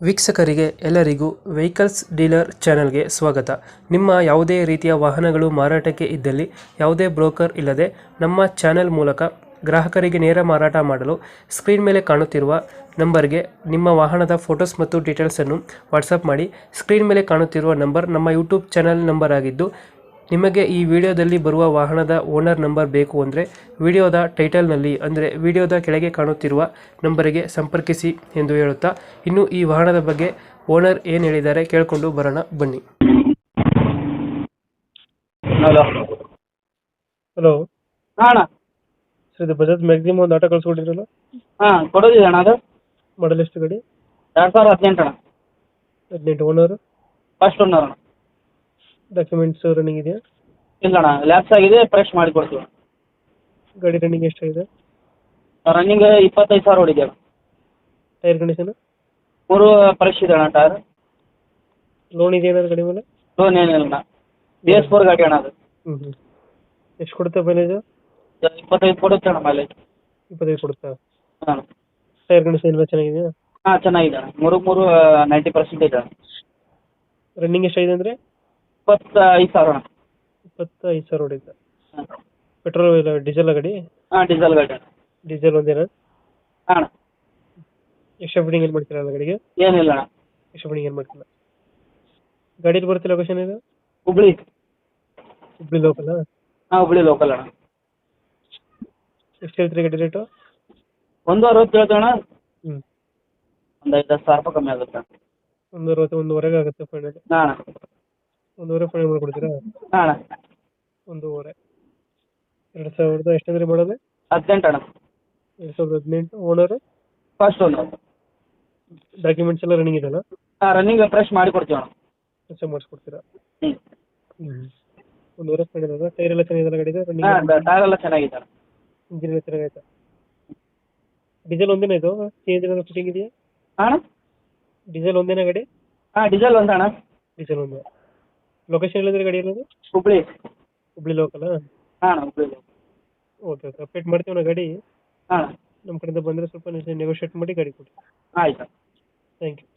ವೀಕ್ಷಕರಿಗೆ ಎಲ್ಲರಿಗೂ vehicles dealer ಚಾನೆಲ್ಗೆ ಸ್ವಾಗತ. ನಿಮ್ಮ ಯಾವುದೇ ರೀತಿಯ ವಾಹನಗಳು ಮಾರಾಟಕ್ಕೆ ಇದ್ದಲ್ಲಿ ಯಾವುದೇ ಬ್ರೋಕರ್ ಇಲ್ಲದೆ ನಮ್ಮ ಚಾನೆಲ್ ಮೂಲಕ ಗ್ರಾಹಕರಿಗೆ ನೇರ ಮಾರಾಟ ಮಾಡಲು ಸ್ಕ್ರೀನ್ ಮೇಲೆ ಕಾಣುತ್ತಿರುವ ನಂಬರ್ಗೆ ನಿಮ್ಮ ವಾಹನದ ಫೋಟೋಸ್ ಮತ್ತು ಡೀಟೇಲ್ಸನ್ನು ವಾಟ್ಸಪ್ ಮಾಡಿ. ಸ್ಕ್ರೀನ್ ಮೇಲೆ ಕಾಣುತ್ತಿರುವ ನಂಬರ್ ನಮ್ಮ ಯೂಟ್ಯೂಬ್ ಚಾನೆಲ್ ನಂಬರ್ ಆಗಿದ್ದು, ನಿಮಗೆ ಈ ವಿಡಿಯೋದಲ್ಲಿ ಬರುವ ವಾಹನದ ಓನರ್ ನಂಬರ್ ಬೇಕು ಅಂದರೆ ವಿಡಿಯೋದ ಟೈಟಲ್ನಲ್ಲಿ ಅಂದರೆ ವಿಡಿಯೋದ ಕೆಳಗೆ ಕಾಣುತ್ತಿರುವ ನಂಬರಿಗೆ ಸಂಪರ್ಕಿಸಿ ಎಂದು ಹೇಳುತ್ತಾ, ಇನ್ನು ಈ ವಾಹನದ ಬಗ್ಗೆ ಓನರ್ ಏನು ಹೇಳಿದ್ದಾರೆ ಕೇಳಿಕೊಂಡು ಬರೋಣ ಬನ್ನಿ. ಹಲೋ. ಹಲೋ ಹಾಂ ಅಣ್ಣ. ಸರ್, ಇದು ಬಜಾಜ್ ಮ್ಯಾಕ್ಸಿಮಮ್ ಒಂದು ಆಟೋ ಕಳಿಸ್ಕೊಟ್ಟಿರಲ್ಲ, ಹಾಂ ಕೊಡೋದಿದೆ ಅಣ್ಣ. ಅದು ಮಾಡಲ್ ಎಷ್ಟು ಗಾಡಿ? 2018 ಅಣ್ಣ. 18. ಓನರ್? ಫಸ್ಟ್ ಓನರ್ ಅಣ್ಣ. ಡಾಕ್ಯುಮೆಂಟ್ಸ್ ರನ್ನಿಂಗ್ ಇದೆಯಾ? ಇಲ್ಲ ಅಣ್ಣ, ಲ್ಯಾಪ್ಸ್ ಆಗಿದೆ, ಫ್ರೆಶ್ ಮಾಡಿ ಕೊಡ್ತೀವಿ. ಗಾಡಿ ರನ್ನಿಂಗ್ ಎಷ್ಟಾಗಿದೆ? ರನ್ನಿಂಗ್ 25,000 ಹೊಡಿದೆ ಅಣ್ಣ. Tyre condition? 3 ಫ್ರೆಶ್ ಇದೆ ಅಣ್ಣ ಟೈರ್. ಲೋನ್ ಇದೆ ಏನಾದ್ರು ಗಾಡಿ ಮೇಲೆ? ಲೋನ್ ಏನಿಲ್ಲ ಅಣ್ಣ. BS4 ಗಾಡಿ ಅಣ್ಣ ಅದು. ಎಷ್ಟು ಕೊಡುತ್ತೆ ಮೈಲೇಜ್? 25 ಕೊಡುತ್ತೆ ಅಣ್ಣ ಮೈಲೇಜ್. 25 ಕೊಡುತ್ತಾ? ಹಾಂ. ಟೈರ್ ಕಂಡೀಷನ್ ಎಲ್ಲ ಚೆನ್ನಾಗಿದೆಯಾ? ಹಾಂ ಚೆನ್ನಾಗಿದೆ ಅಣ್ಣ. 3 90% ಇದೆ ಅಣ್ಣ. ರನ್ನಿಂಗ್ ಎಷ್ಟಾಗಿದೆ ಅಂದರೆ? 25,000 ಅಣ್ಣ. 25,000 ಹೊಡಿತಾ? ಹಾಂ. ಪೆಟ್ರೋಲ್ ಇಲ್ಲ ಡೀಸೆಲ್ ಗಾಡಿ? ಹಾಂ ಡೀಸೆಲ್ ಗಾಡಿ ಅಣ್ಣ. ಡೀಸೆಲ್ ಒಂದೇನಾ? ಹಾಂ ಅಣ್ಣ. ಎಕ್ಸ್ಟ್ರಾ ಫಿಟ್ಟಿಂಗ್ ಏನು ಮಾಡ್ತಿರಲ್ಲ ಗಾಡಿಗೆ? ಏನಿಲ್ಲ ಅಣ್ಣ. ಎಕ್ಸ್ಟ್ರಾ ಫಿಟ್ಟಿಂಗ್ ಏನು ಮಾಡ್ತಿಲ್ಲ. ಗಾಡೀಲಿ ಬರುತ್ತೆ ಲೊಕೇಶನ್ ಇದು? ಹುಬ್ಳಿ. ಹುಬ್ಳಿ ಲೋಕಲ್? ಹಾಂ ಹುಬ್ಳಿ ಲೋಕಲ್ ಅಣ್ಣ. ಎಷ್ಟು ಹೇಳ್ತೀರಿ ಗಾಡಿ ರೇಟು? 160 ಹೇಳ್ತೀವಿ ಅಣ್ಣ. ಹ್ಞೂ. ಒಂದು 5-10,000 ರೂಪಾಯಿ ಕಮ್ಮಿ ಆಗುತ್ತೆ ಅಣ್ಣ. 160, 1:15 ಆಗುತ್ತೆ ಫೈನಲ್? ಹಾಂ ಅಣ್ಣ. 1:15 ಫೈನಲ್ ಮಾಡಿಕೊಡ್ತೀರಾ? ಹಾಂ ಅಣ್ಣ. 1:15. 2000 ಎಷ್ಟಂದ್ರೆ ಮಾಡೋದು? 18 ಅಣ್ಣ. 2018. ಓನರು? First owner. ಡಾಕ್ಯುಮೆಂಟ್ಸ್ ಎಲ್ಲ ರನ್ನಿಂಗ್ ಇದೆಯಲ್ಲ? ಹಾಂ ರನ್ನಿಂಗ್ ಫ್ರೆಶ್ ಮಾಡಿ ಕೊಡ್ತೀವಿ ಅಣ್ಣ. ಕೆಲಸ ಮಾಡಿಸ್ಕೊಡ್ತೀರಾ? ಹ್ಞೂ. 1:15 ಫೈನಲ್ ಅದ? ಟೈರ್ ಎಲ್ಲ ಚೆನ್ನಾಗಿದೆಲ್ಲ ಗಾಡಿದು? ಹಾಂ ರನ್ನಿಂಗ್ ಟೈರ್ ಎಲ್ಲ ಚೆನ್ನಾಗಿದೆ ಅಣ್ಣ. ಇಂಜಿನ್ ಎಲ್ಲ ಚೆನ್ನಾಗೈತೆ? ಡೀಸೆಲ್ ಒಂದೇನಾ ಇದು? ಚೇಂಜ್ ಏನಾದ್ರು ಫಿಟ್ಟಿಂಗ್ ಇದೆಯಾ? ಹಾಂ ಅಣ್ಣ. ಡೀಸೆಲ್ ಒಂದೇನಾ ಗಾಡಿ? ಹಾಂ ಡೀಸೆಲ್ ಒಂದು ಅಣ್ಣ. ಡೀಸೆಲ್ ಒಂದೇ. ಲೊಕೇಶನ್ ಎಲ್ಲಿದ್ರೆ ಗಾಡಿ ಇರೋದು? ಹುಬ್ಳಿ. ಹುಬ್ಳಿ ಲೋಕಲ್? ಹಾಂ ಹುಬ್ಳಿ. ಓಕೆ ಓಕೆ, ಅಪ್ಡೇಟ್ ಮಾಡ್ತೀವಿ ನಾವು ಗಾಡಿ. ಹಾಂ ನಮ್ಮ ಕಡೆಯಿಂದ ಬಂದರೆ ಸ್ವಲ್ಪ ನೆಗೋಷಿಯೇಟ್ ಮಾಡಿ ಗಾಡಿ ಕೊಡಿ. ಆಯ್ತು. Thank you.